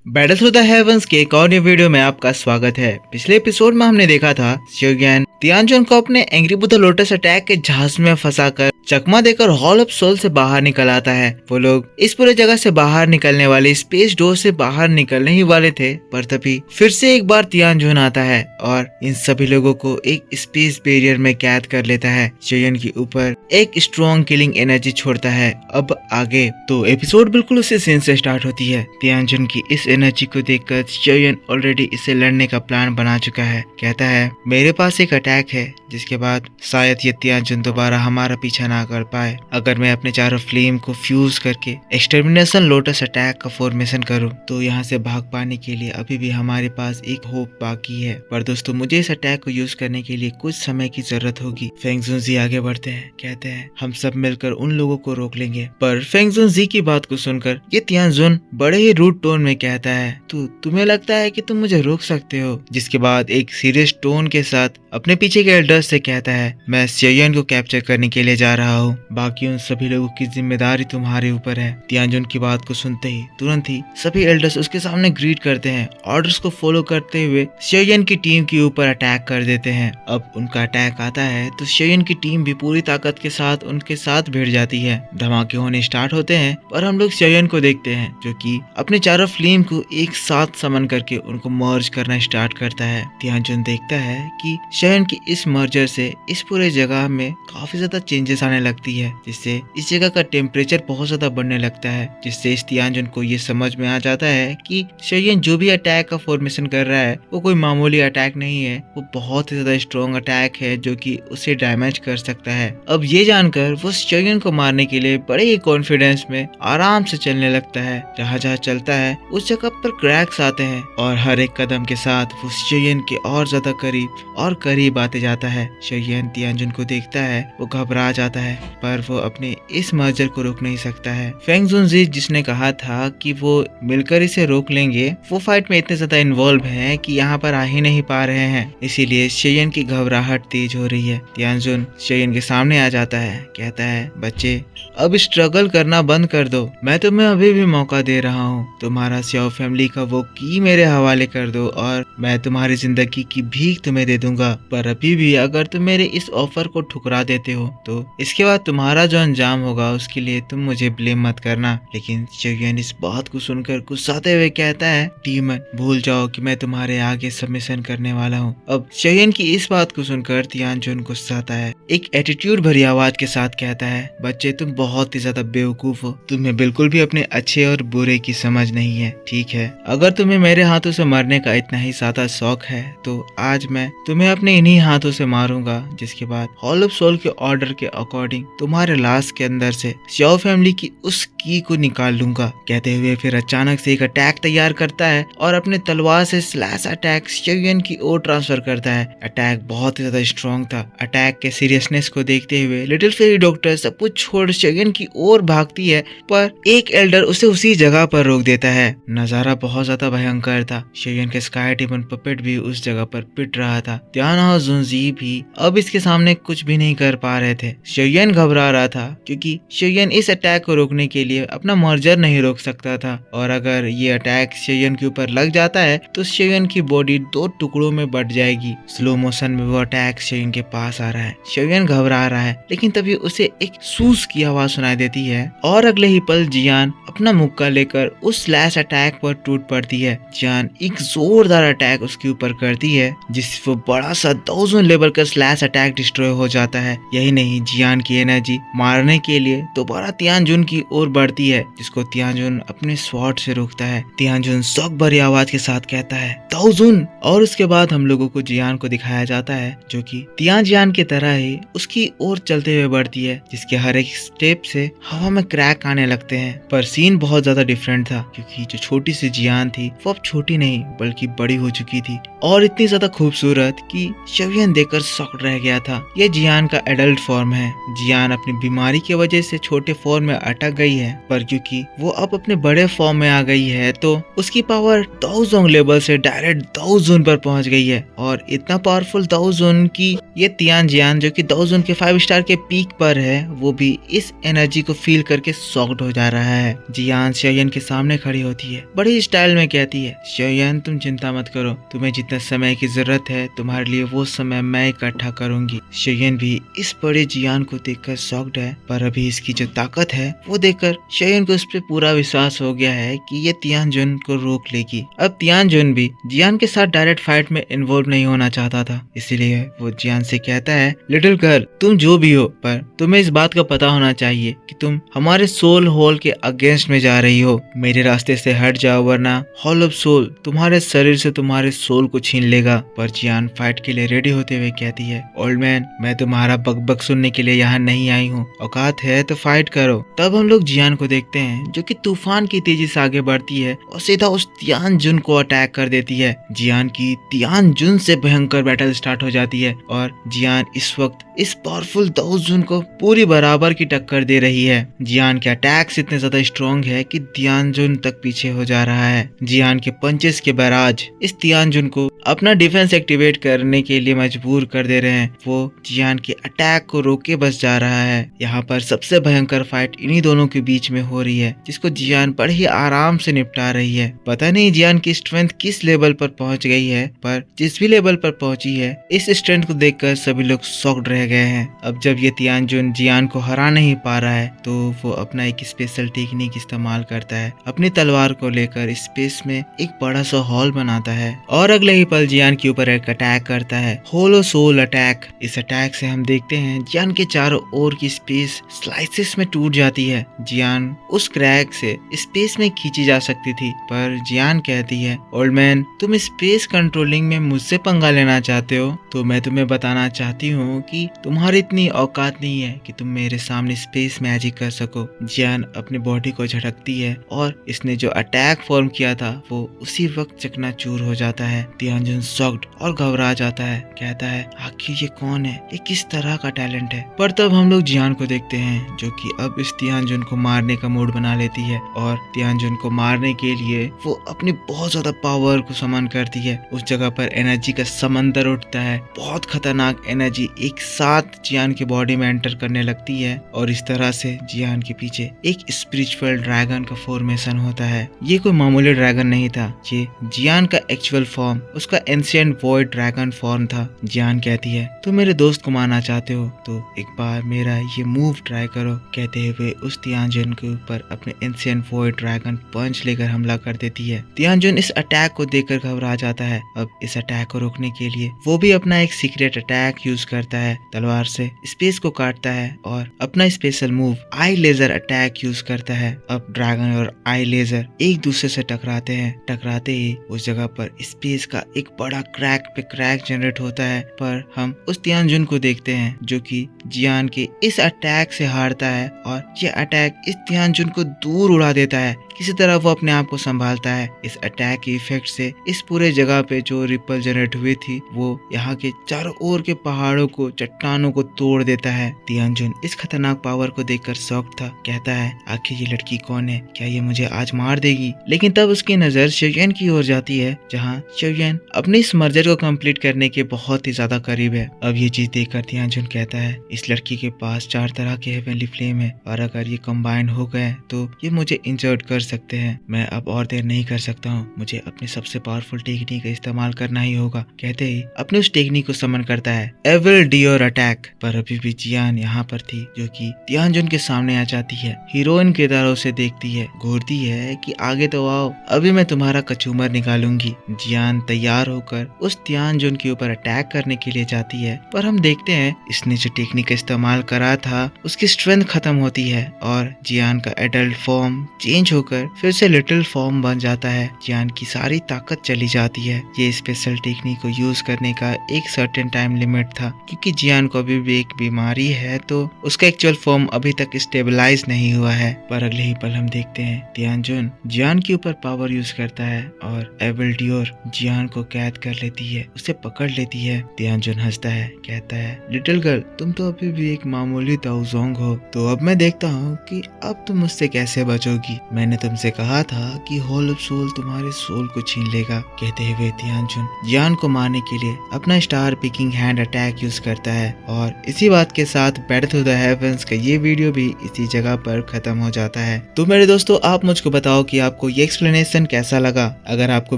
Battle through the heavens के एक और न्यू वीडियो में आपका स्वागत है। पिछले एपिसोड में हमने देखा था शियोगेन तियानजुन को अपने एंग्री बुद्धा लोटस अटैक के जहाज में फंसाकर चकमा देकर हॉल ऑफ सोल से बाहर निकल आता है। वो लोग इस पूरे जगह से बाहर निकलने वाले स्पेस डोर से बाहर निकलने ही वाले थे, पर तभी फिर से एक बार तियानजुन आता है और इन सभी लोगों को एक स्पेस बैरियर में कैद कर लेता है। शियोगेन के ऊपर एक स्ट्रॉन्ग किलिंग एनर्जी छोड़ता है। अब आगे तो एपिसोड बिल्कुल उसी सीन से स्टार्ट होती है। तियानजुन की इस एनर्जी को देखकर शियोगेन ऑलरेडी इसे लड़ने का प्लान बना चुका है। कहता है मेरे पास एक अटैक है जिसके बाद शायद ये तियानजुन दोबारा हमारा पीछा ना कर पाए। अगर मैं अपने चारों फ्लेम को फ्यूज करके एक्सटर्मिनेशन लोटस अटैक का फॉर्मेशन करूं तो यहाँ से भाग पाने के लिए अभी भी हमारे पास एक होप बाकी है। पर दोस्तों मुझे इस अटैक को यूज करने के लिए कुछ समय की जरूरत होगी। फेंग जुन जी आगे बढ़ते हैं। कहते हैं हम सब मिलकर उन लोगों को रोक लेंगे। पर फेंग जुन जी की बात को सुनकर ये तियानजुन बड़े ही रूड टोन में कहता है तुम्हें लगता है कि तुम मुझे रोक सकते हो। जिसके बाद एक सीरियस टोन के साथ अपने पीछे के एल्डर्स से कहता है मैं शियोगेन को कैप्चर करने के लिए जा रहा हूँ, बाकी उन सभी लोगों की जिम्मेदारी तुम्हारे ऊपर है। तियानजुन की बात को सुनते ही तुरंत ही सभी एल्डर्स उसके सामने ग्रीट करते हैं। ऑर्डर्स को फॉलो करते हुए शियोगेन की टीम के ऊपर अटैक कर देते हैं। अब उनका अटैक आता है तो शियोगेन की टीम भी पूरी ताकत के साथ उनके साथ भिड़ जाती है। धमाके होने स्टार्ट होते हैं पर हम लोग शियोगेन को देखते हैं जो कि अपने चारों फ्लेम को एक साथ समन करके उनको मर्ज करना स्टार्ट करता है। तियानजुन देखता है कि शियोगेन की इस मर्जर से इस पूरे जगह में काफी ज्यादा चेंजेस आने लगती है, जिससे इस जगह का टेम्परेचर बहुत ज्यादा बढ़ने लगता है। जिससे इस तियानजुन को ये समझ में आ जाता है कि शियोगेन जो भी अटैक का फॉर्मेशन कर रहा है वो कोई मामूली अटैक नहीं है, वो बहुत ही ज्यादा स्ट्रॉन्ग अटैक है जो कि उसे डैमेज कर सकता है। अब ये जानकर वो शियोगेन को मारने के लिए बड़े ही कॉन्फिडेंस में आराम से चलने लगता है। जहाँ जहाँ चलता है उस जगह पर क्रैक्स आते हैं और हर एक कदम के साथ वो शियोगेन के और ज्यादा करीब आते जाता है। शियोगेन तियानजुन को देखता है, वो घबरा जाता है पर वो अपने इस मर्जर को रोक नहीं सकता है। फेंग जुन जी जिसने कहा था कि वो मिलकर इसे रोक लेंगे, वो फाइट में इतने ज्यादा इन्वॉल्व हैं कि यहाँ पर आ ही नहीं पा रहे हैं, इसीलिए शियोगेन की घबराहट तेज हो रही है। तियानजुन शियोगेन के सामने आ जाता है। कहता है बच्चे अब स्ट्रगल करना बंद कर दो, मैं तुम्हें अभी भी मौका दे रहा हूँ। तुम्हारा स्याओ फैमिली का वो की मेरे हवाले कर दो और मैं तुम्हारी जिंदगी की भीख तुम्हें दे दूंगा। पर अभी भी अगर तुम मेरे इस ऑफर को ठुकरा देते हो तो इसके बाद तुम्हारा जो अंजाम होगा उसके लिए तुम मुझे ब्लेम मत करना। लेकिन शियोगेन इस बात को सुनकर गुस्साते हुए कहता है डीमन भूल जाओ कि मैं तुम्हारे आगे सबमिशन करने वाला हूँ। अब शियोगेन की इस बात को सुनकर तियानजुन गुस्साता है, एक एटीट्यूड भरी आवाज के साथ कहता है बच्चे तुम बहुत ही ज्यादा बेवकूफ हो, तुम्हें बिल्कुल भी अपने अच्छे और बुरे की समझ नहीं है। ठीक है, अगर तुम्हें मेरे हाथों से मरने का इतना ही ज्यादा शौक है तो आज मैं तुम्हें अपने इन्हीं हाथों से मारूंगा। जिसके बाद हॉल ऑफ सोल के ऑर्डर के अकॉर्डिंग तुम्हारे लाश के अंदर से स्याओ फैमिली की उस की को निकाल लूंगा। कहते हुए फिर अचानक से एक अटैक तैयार करता है और अपने तलवार से स्लैश अटैक शियोगेन की ओर ट्रांसफर करता है। अटैक बहुत ही ज्यादा स्ट्रॉन्ग था। अटैक के सीरियसनेस को देखते हुए लिटिल फेरी डॉक्टर सब कुछ छोड़ शियोगेन की ओर भागती है, पर एक एल्डर उसे उसी जगह पर रोक देता है। नजारा बहुत ज्यादा भयंकर था। शियोगेन के स्काई डेमन पपेट भी उस जगह पर पिट रहा था। तियानजुन जी भी अब इसके सामने कुछ भी नहीं कर पा रहे थे। शियोगेन घबरा रहा था क्योंकि शियोगेन इस अटैक को रोकने के लिए अपना मर्जर नहीं रोक सकता था, और अगर ये अटैक शियोगेन के ऊपर लग जाता है तो शियोगेन की बॉडी दो टुकड़ों में बट जाएगी। स्लो मोशन में वो अटैक शियोगेन के पास आ रहा है। शियोगेन घबरा रहा है, लेकिन तभी उसे एक सूस की आवाज सुनाई देती है और अगले ही पल जियान अपना मुक्का लेकर उस स्लैश अटैक पर टूट पड़ती है। जियान एक जोरदार अटैक उसके ऊपर करती है जिससे वो बड़ा सा 1000 लेवल का स्लैश अटैक डिस्ट्रॉय हो जाता है। यही नहीं, जियान की एनर्जी मारने के लिए दोबारा तियानजुन की ओर बढ़ती है, जिसको तियानजुन अपने स्वॉर्ड से रोकता है। तियानजुन शौक भरी आवाज के साथ कहता है 1000, और उसके बाद हम लोगों को जियान को दिखाया जाता है जो कि तियानजियान की तरह ही उसकी ओर चलते हुए बढ़ती है, जिसके हर एक स्टेप से हवा में क्रैक आने लगते हैं। पर सीन बहुत ज्यादा डिफरेंट था क्योंकि जो छोटी सी जियान थी वो अब छोटी नहीं बल्कि बड़ी हो चुकी थी और इतनी ज्यादा खूबसूरत कि शियोगेन देखकर शॉक्ड रह गया था। ये जियान का एडल्ट फॉर्म है। जियान अपनी बीमारी की वजह से छोटे फॉर्म में अटक गई है, पर क्योंकि वो अब अपने बड़े फॉर्म में आ गई है तो उसकी पावर 1000 लेवल से डायरेक्ट 1000 पर पहुंच गई है, और इतना पावरफुल 1000 की ये तियानजियान जो कि दाओजोन के 5 स्टार के पीक पर है, वो भी इस एनर्जी को फील करके शॉक्ड हो जा रहा है। जियान शोयन के सामने खड़ी होती है, बड़ी स्टाइल में कहती है, शोयन तुम चिंता मत करो, तुम्हें जितना समय की जरूरत है तुम्हारे लिए वो समय मैं इकट्ठा करूंगी। शोयन भी इस बड़े जियान को देखकर शॉक्ड है, पर अभी इसकी जो ताकत है वो देखकर शोयन को उस पर पूरा विश्वास हो गया है कि ये तियानजुन को रोक लेगी। अब तियानजुन भी जियान के साथ डायरेक्ट फाइट में इन्वॉल्व नहीं होना चाहता था, इसीलिए वो जियान से कहता है, लिटिल गर्ल तुम जो भी हो, पर तुम्हें इस बात का पता होना चाहिए कि तुम हमारे सोल होल के अगेंस्ट में जा रही हो। मेरे रास्ते से हट जाओ वरना हॉल ऑफ सोल तुम्हारे शरीर से तुम्हारे सोल को छीन लेगा। पर जियान फाइट के लिए रेडी होते हुए कहती है, ओल्ड मैन मैं तुम्हारा बकबक सुनने के लिए यहाँ नहीं आई हूँ, औकात है तो फाइट करो। तब हम लोग जियान को देखते हैं जो कि तूफान की तेजी से आगे बढ़ती है और सीधा उस तियानजुन को अटैक कर देती है। जियान की तियानजुन से भयंकर बैटल स्टार्ट हो जाती है और जियान इस वक्त इस पावरफुल दाओजोन को पूरी बराबर की टक्कर दे रही है। जियान के अटैक्स इतने ज्यादा स्ट्रॉन्ग है कि तियानजुन तक पीछे हो जा रहा है। जियान के पंचेस के बैराज इस तियानजुन को अपना डिफेंस एक्टिवेट करने के लिए मजबूर कर दे रहे हैं। वो जियान के अटैक को रोके बस जा रहा है। यहाँ पर सबसे भयंकर फाइट इन्हीं दोनों के बीच में हो रही है, जिसको जियान बड़े ही आराम से निपटा रही है। पता नहीं जियान की स्ट्रेंथ किस लेवल पर पहुंच गई है, पर जिस भी लेवल पर पहुंची है इस स्ट्रेंथ को देखकर सभी लोग शॉक्ड रह गए हैं। अब जब ये तियानजुन जियान को हरा नहीं पा रहा है तो वो अपना एक स्पेशल टेक्निक इस्तेमाल करता है। अपनी तलवार को लेकर स्पेस में एक बड़ा सा हॉल बनाता है और अगले ही पल जियान के ऊपर एक अटैक करता है, होलो सोल अटैक। इस अटैक से हम देखते हैं जियान के चारों ओर की स्पेस स्लाइसेस में टूट जाती है। जियान उस क्रैक से स्पेस में खींची जा सकती थी, पर जियान कहती है, ओल्ड मैन तुम स्पेस कंट्रोलिंग में मुझसे पंगा लेना चाहते हो तो मैं तुम्हें बताना चाहती हूँ कि तुम्हारी इतनी औकात नहीं है कि तुम मेरे सामने स्पेस मैजिक कर सको। जियान अपनी बॉडी को झटकती है और इसने जो अटैक फॉर्म किया था वो उसी वक्त चकनाचूर हो जाता है। तियानजुन शॉक्ड और घबरा जाता है, कहता है आखिर ये कौन है, ये किस तरह का टैलेंट है। पर तब हम लोग जियान को देखते हैं जो कि अब इस तियानजुन को मारने का मूड बना लेती है और तियानजुन को मारने के लिए वो अपनी बहुत ज्यादा पावर को समन करती है। उस जगह पर एनर्जी का समंदर उठता है, बहुत खतरनाक एनर्जी एक साथ जियान की बॉडी में एंटर करने लगती है और इस तरह से जियान के पीछे एक स्पिरिचुअल ड्रैगन का फॉर्मेशन होता है। ये कोई मामूली ड्रैगन नहीं था, ये जियान का एक्चुअल फॉर्म उसका एंशिएंट वॉइड ड्रैगन फॉर्म था। जियान कहती है तुम मेरे दोस्त को मारना चाहते हो तो एक बार मेरा ये मूव ट्राई करो। कहते हुए उस तियानजुन के ऊपर अपने एंशिएंट वॉइड ड्रैगन पंच लेकर हमला कर देती है। तियानजुन इस अटैक को देखकर घबरा जाता है। अब इस अटैक को रोकने के लिए वो भी अपना एक सीक्रेट अटैक यूज करता है, तलवार से स्पेस को काटता है और अपना special move eye laser attack use करता है। अब ड्रैगन और आई लेजर एक दूसरे से टकराते हैं। टकराते ही उस जगह पर स्पेस का एक बड़ा क्रैक पे क्रैक जनरेट होता है, पर हम उस तियानजुन को देखते हैं जो कि जियान के इस अटैक से हारता है और ये अटैक इस तियानजुन को दूर उड़ा देता है। किसी तरह वो अपने आप को संभालता है। इस अटैक के इफेक्ट से इस पूरे जगह पे जो रिपल जनरेट हुई थी वो यहाँ के चारों ओर के पहाड़ों को, चट्टानों को तोड़ देता है। तियानजुन इस खतरनाक पावर को देखकर शॉक था, कहता है आखिर ये लड़की कौन है, क्या ये मुझे आज मार देगी। लेकिन तब उसकी नजर शोयन की ओर जाती है जहाँ शोयन अपने इस मर्जर को कंप्लीट करने के बहुत ही ज्यादा करीब है। अब ये चीज देखकर तियानजुन कहता है इस लड़की के पास 4 तरह के हेवनली फ्लेम है और अगर ये कंबाइन हो गए तो ये मुझे इंजर्ड कर सकते हैं। मैं अब और देर नहीं कर सकता हूँ, मुझे अपने सबसे पावरफुल टेक्निक का इस्तेमाल करना ही होगा। कहते ही अपने उस टेक्निक को समन करता है, एविल डियोर अटैक। पर अभी भी जियान यहाँ पर थी जो कि तियानजुन के सामने आ जाती है। हीरोइन के तरह उसे देखती है, घूरती है कि आगे तो आओ, अभी मैं तुम्हारा कचूमर निकालूंगी। जियान तैयार होकर उस तियानजुन के ऊपर अटैक करने के लिए जाती है, पर हम देखते हैं इसने जो टेक्निक का इस्तेमाल करा था उसकी स्ट्रेंथ खत्म होती है और जियान का एडल्ट फॉर्म चेंज होकर फिर से लिटिल फॉर्म बन जाता है। जियान की सारी ताकत चली जाती है। ये स्पेशल टेक्निक को यूज करने का एक सर्टेन टाइम लिमिट था, क्योंकि जियान को अभी भी एक बीमारी है तो उसका एक्चुअल फॉर्म अभी तक स्टेबलाइज नहीं हुआ है। पर अगले ही पल हम देखते हैं तियानजुन जियान के ऊपर पावर यूज करता है और एविल डियोर जियान को कैद कर लेती है, उसे पकड़ लेती है। तियानजुन हंसता है, कहता है लिटिल गर्ल तुम तो अभी भी एक मामूली दाओजोंग हो, तो अब मैं देखता हूँ कि अब तुम मुझसे कैसे बचोगी। मैंने तुमसे कहा था कि हॉल ऑफ सोल तुम्हारे सोल को छीन लेगा, कहते हुए तियानजुन जियान को मारने के लिए अपना star picking hand attack use करता है और इसी बात के साथ बैटल थ्रू द हेवंस का ये वीडियो भी इसी जगह पर खत्म हो जाता है। तो मेरे दोस्तों, आप मुझको बताओ कि आपको ये एक्सप्लेनेशन कैसा लगा। अगर आपको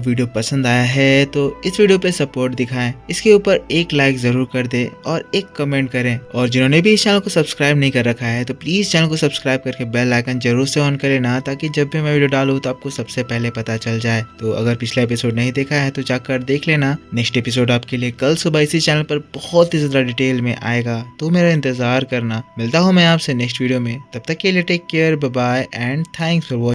वीडियो पसंद आया है तो इस वीडियो पे सपोर्ट दिखाएं, इसके ऊपर एक लाइक जरूर कर दे और एक कमेंट करें। और जिन्होंने भी इस चैनल को सब्सक्राइब नहीं कर रखा है तो प्लीज चैनल को सब्सक्राइब करके बेल आइकन जरूर से ऑन करें ना, ताकि जब भी मैं वीडियो डालूं तो आपको सबसे पहले पता चल जाए। तो अगर पिछला एपिसोड नहीं देखा है तो जाकर देख लेना। नेक्स्ट एपिसोड आपके लिए कल सुबह इसी चैनल पर बहुत ही ज्यादा डिटेल में आएगा, तो मेरा इंतजार करना। मिलता हूँ मैं आपसे नेक्स्ट वीडियो में, तब तक के लिए take care, bye bye and thanks for watching.